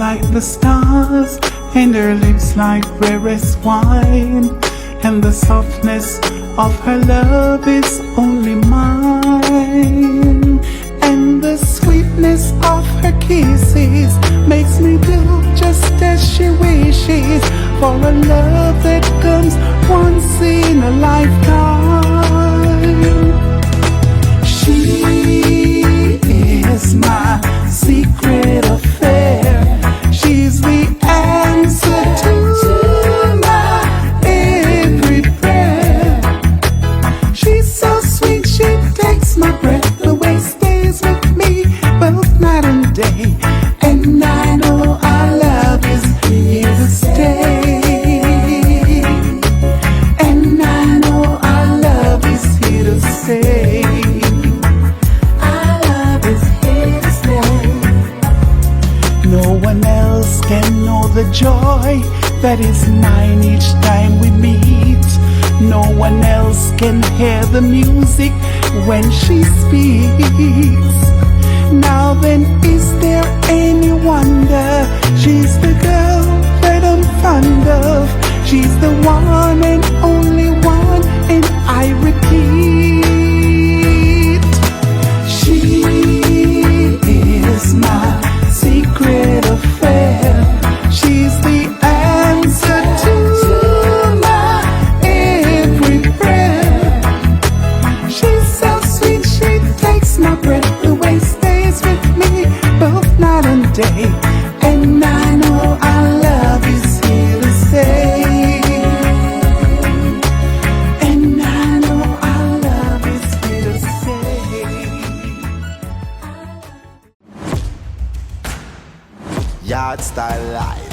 like the stars, and her lips like rarest wine, and the softness of her love is only mine, and the sweetness of her kisses makes me do just as she wishes, for a love that comes once in a lifetime. She is my secret affair. She's the answer to my every prayer. She's so sweet, she takes my breath away, stays with me both night and day. And I know our love is here to stay. And I know our love is here to stay. No one else can know the joy that is mine each time we meet. No one else can hear the music when she speaks. Now then, is there any wonder? She's the girl that I'm fond of. She's the one and only one, and I repeat, she is my secret affair. She's the answer to my every prayer. She's so sweet, she takes my breath away, stays with me both night and day. And I know our love is here to stay. And I know our love is here to stay. Yardstyle live.